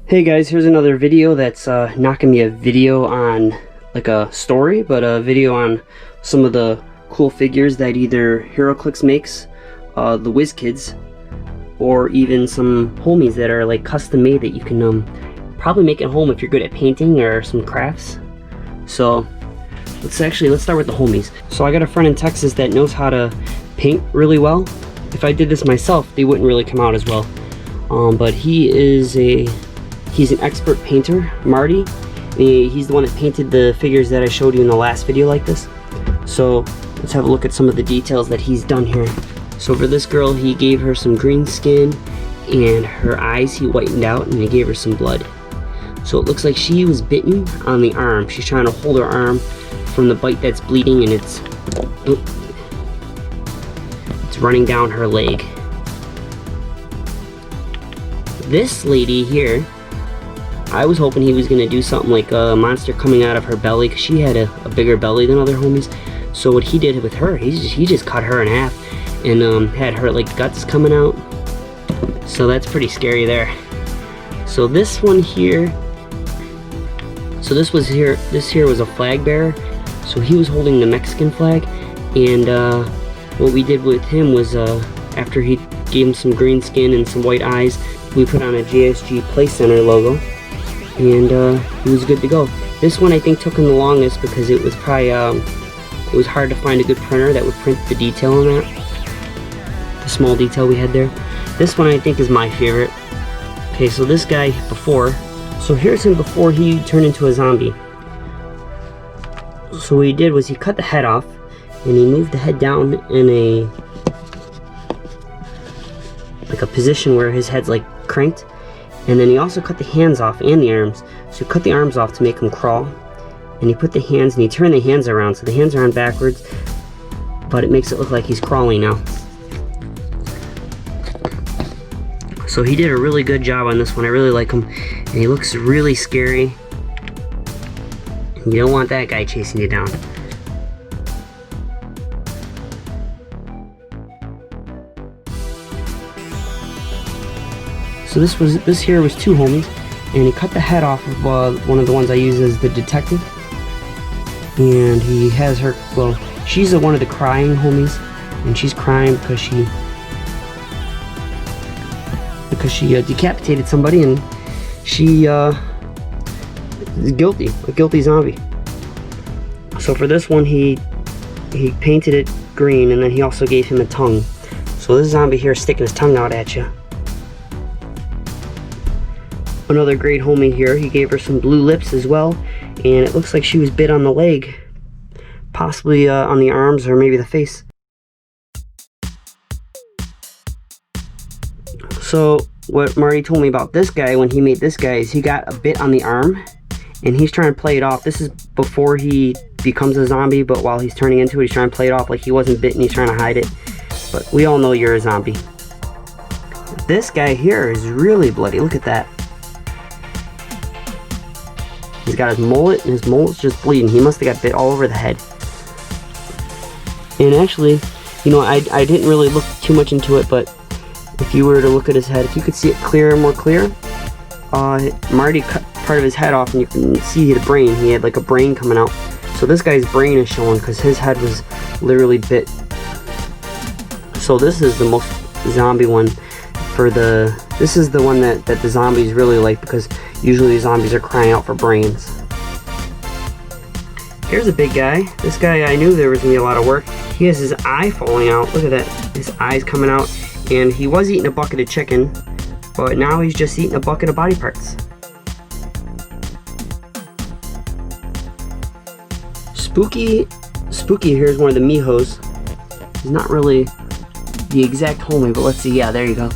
Hey guys, here's another video that's not gonna be a video on like a story, but a video on some of the cool figures that either Heroclix makes, the Whiz Kids, or even some homies that are like custom made that you can probably make at home if you're good at painting or some crafts. So let's start with the homies. So I got a friend in Texas that knows how to paint really well. If I did this myself, they wouldn't really come out as well. But he's an expert painter, Marty. He's the one that painted the figures that I showed you in the last video like this. So let's have a look at some of the details that he's done here. So for this girl, he gave her some green skin, and her eyes he whitened out, and he gave her some blood. So it looks like she was bitten on the arm. She's trying to hold her arm from the bite that's bleeding, and it's running down her leg. This lady here, I was hoping he was going to do something like a monster coming out of her belly, because she had a bigger belly than other homies. So what he did with her, he just cut her in half and had her like guts coming out. So that's pretty scary there. So this one here, this here was a flag bearer. So he was holding the Mexican flag, and what we did with him was after he gave him some green skin and some white eyes, we put on a JSG Play Center logo, and he was good to go. This one I think took him the longest because it was probably it was hard to find a good printer that would print the detail on that, the small detail we had there. This one I think is my favorite. Okay, so this guy before, so here's him before he turned into a zombie. So what he did was he cut the head off, and he moved the head down in a position where his head's like cranked, and then he also cut the hands off and the arms. So he cut the arms off to make him crawl, and he put the hands, and he turned the hands around, so the hands are on backwards, but it makes it look like he's crawling now. So he did a really good job on this one. I really like him, and he looks really scary, and you don't want that guy chasing you down. So this here was two homies, and he cut the head off of one of the ones I use as the detective, and he has her, well, she's one of the crying homies, and she's crying because she decapitated somebody, and she is guilty, a guilty zombie. So for this one, he painted it green, and then he also gave him a tongue. So this zombie here is sticking his tongue out at you. Another great homie here, he gave her some blue lips as well, and it looks like she was bit on the leg, possibly on the arms or maybe the face. So what Marty told me about this guy when he made this guy is he got a bit on the arm, and he's trying to play it off. This is before he becomes a zombie, but while he's turning into it, he's trying to play it off like he wasn't bitten, he's trying to hide it. But we all know you're a zombie. This guy here is really bloody, look at that. He's got his mullet, and his mullet's just bleeding. He must have got bit all over the head. And actually, you know, I didn't really look too much into it, but if you were to look at his head, if you could see it more clear, Marty cut part of his head off, and you can see the brain. He had like a brain coming out. So this guy's brain is showing because his head was literally bit. So this is the most zombie one. This is the one that the zombies really like, because usually zombies are crying out for brains. Here's a big guy. This guy, I knew there was going to be a lot of work. He has his eye falling out. Look at that. His eye's coming out. And he was eating a bucket of chicken, but now he's just eating a bucket of body parts. Spooky here is one of the Mijos. He's not really the exact homie, but let's see. Yeah, there you go.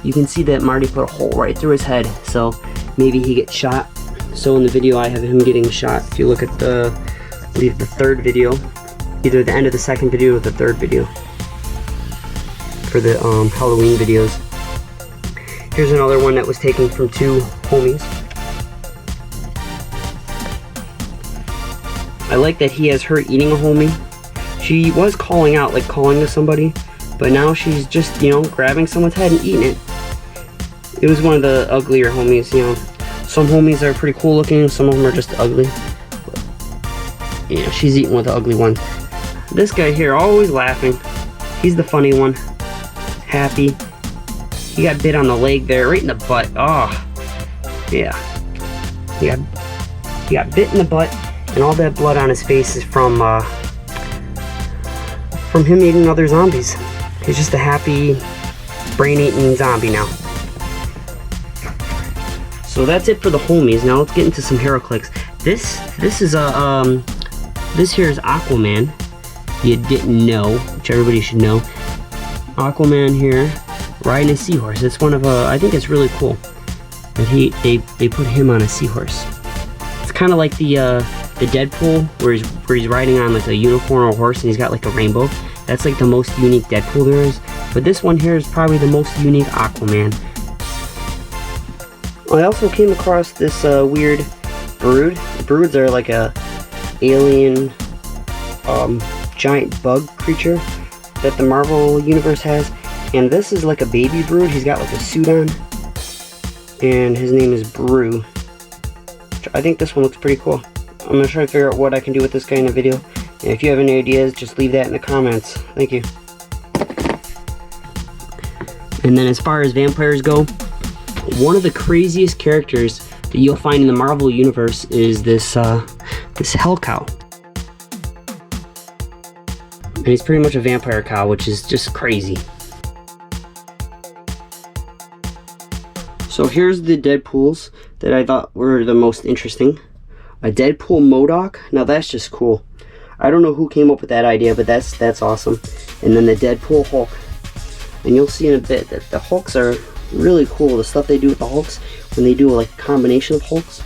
You can see that Marty put a hole right through his head, so maybe he gets shot. So in the video I have him getting shot. If you look at the third video, either the end of the second video or the third video for the Halloween videos. Here's another one that was taken from two homies. I like that he has her eating a homie. She was calling out, like calling to somebody, but now she's just, you know, grabbing someone's head and eating it. It was one of the uglier homies, you know. Some homies are pretty cool looking, some of them are just ugly. But, yeah, she's eating with the ugly one. This guy here, always laughing. He's the funny one. Happy. He got bit on the leg there, right in the butt. Oh, yeah. He got bit in the butt, and all that blood on his face is from him eating other zombies. He's just a happy, brain-eating zombie now. So that's it for the homies. Now let's get into some Heroclix. This is a this here is Aquaman. You didn't know, which everybody should know. Aquaman here, riding a seahorse. It's one of I think it's really cool that they put him on a seahorse. It's kind of like the Deadpool where he's riding on like a unicorn or a horse and he's got like a rainbow. That's like the most unique Deadpool there is. But this one here is probably the most unique Aquaman. I also came across this weird brood. Broods are like a alien giant bug creature that the Marvel universe has. And this is like a baby brood. He's got like a suit on. And his name is Broo. I think this one looks pretty cool. I'm going to try to figure out what I can do with this guy in a video. And if you have any ideas, just leave that in the comments. Thank you. And then as far as vampires go, one of the craziest characters that you'll find in the Marvel universe is this Hellcow. And he's pretty much a vampire cow, which is just crazy. So here's the Deadpools that I thought were the most interesting. A Deadpool MODOK. Now that's just cool. I don't know who came up with that idea, but that's awesome. And then the Deadpool Hulk. And you'll see in a bit that the Hulks are really cool. The stuff they do with the Hulks when they do like a combination of Hulks.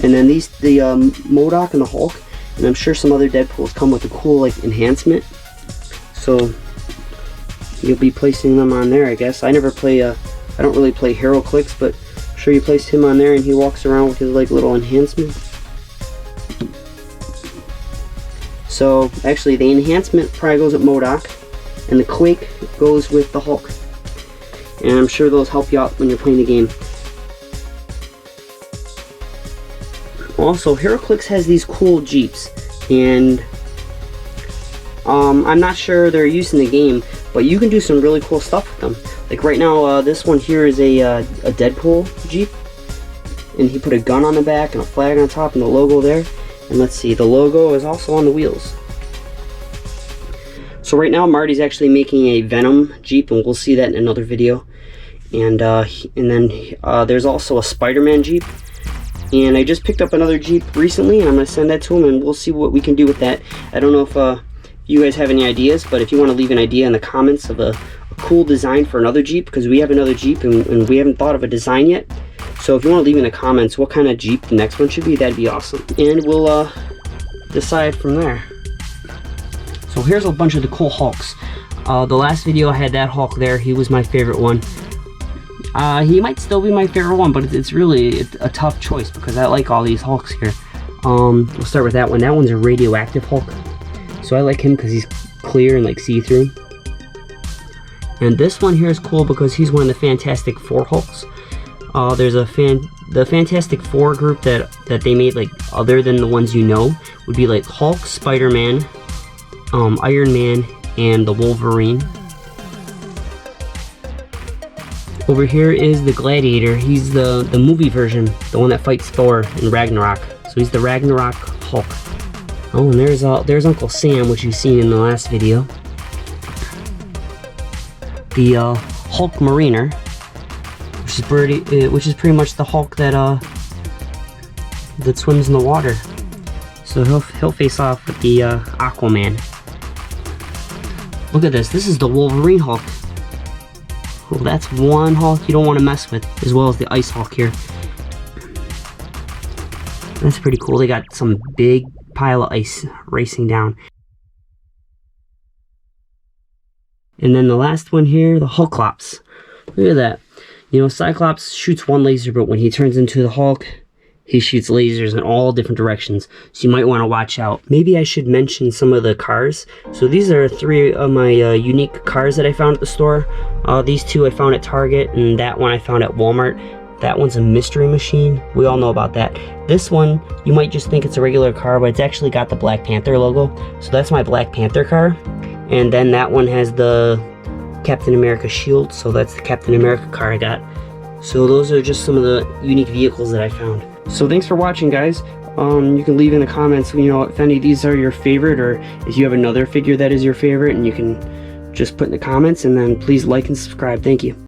And then the MODOK and the Hulk, and I'm sure some other Deadpools come with a cool like enhancement. So you'll be placing them on there, I guess. I never play I don't really play Heroclix, but I'm sure you placed him on there and he walks around with his like little enhancement. So actually the enhancement probably goes with MODOK and the Quake goes with the Hulk. And I'm sure those help you out when you're playing the game. Also, Heroclix has these cool Jeeps, and I'm not sure they're used in the game, but you can do some really cool stuff with them. Like right now, this one here is a Deadpool Jeep, and he put a gun on the back and a flag on top and the logo there. And let's see, the logo is also on the wheels. So right now, Marty's actually making a Venom Jeep, and we'll see that in another video. And then there's also a Spider-Man Jeep. And I just picked up another Jeep recently, and I'm going to send that to him, and we'll see what we can do with that. I don't know if you guys have any ideas, but if you want to leave an idea in the comments of a cool design for another Jeep, because we have another Jeep, and we haven't thought of a design yet. So if you want to leave in the comments what kind of Jeep the next one should be, that'd be awesome. And we'll decide from there. So here's a bunch of the cool Hulks. The last video I had that Hulk there. He was my favorite one. He might still be my favorite one, but it's really a tough choice because I like all these Hulks here. We'll start with that one. That one's a radioactive Hulk. So I like him because he's clear and like see-through. And this one here is cool because he's one of the Fantastic Four Hulks. There's the Fantastic Four group that they made, like other than the ones you know, would be like Hulk, Spider-Man, Iron Man, and the Wolverine. Over here is the Gladiator. He's the movie version, the one that fights Thor in Ragnarok. So he's the Ragnarok Hulk. Oh, and there's Uncle Sam, which you've seen in the last video. The Hulk Mariner, which is pretty much the Hulk that swims in the water. So he'll face off with the Aquaman. Look at this. This is the Wolverine Hulk. Well, that's one Hulk you don't want to mess with, as well as the Ice Hulk here. That's pretty cool. They got some big pile of ice racing down. And then the last one here, the Hulklops. Look at that. You know, Cyclops shoots one laser, but when he turns into the Hulk, he shoots lasers in all different directions. So you might want to watch out. Maybe I should mention some of the cars. So these are 3 of my unique cars that I found at the store. These 2 I found at Target, and that one I found at Walmart. That one's a mystery machine. We all know about that. This one, you might just think it's a regular car, but it's actually got the Black Panther logo. So that's my Black Panther car. And then that one has the Captain America shield, so that's the Captain America car I got. So those are just some of the unique vehicles that I found. So thanks for watching, guys. You can leave in the comments, you know, if any of these are your favorite, or if you have another figure that is your favorite, and you can just put in the comments, and then please like and subscribe. Thank you.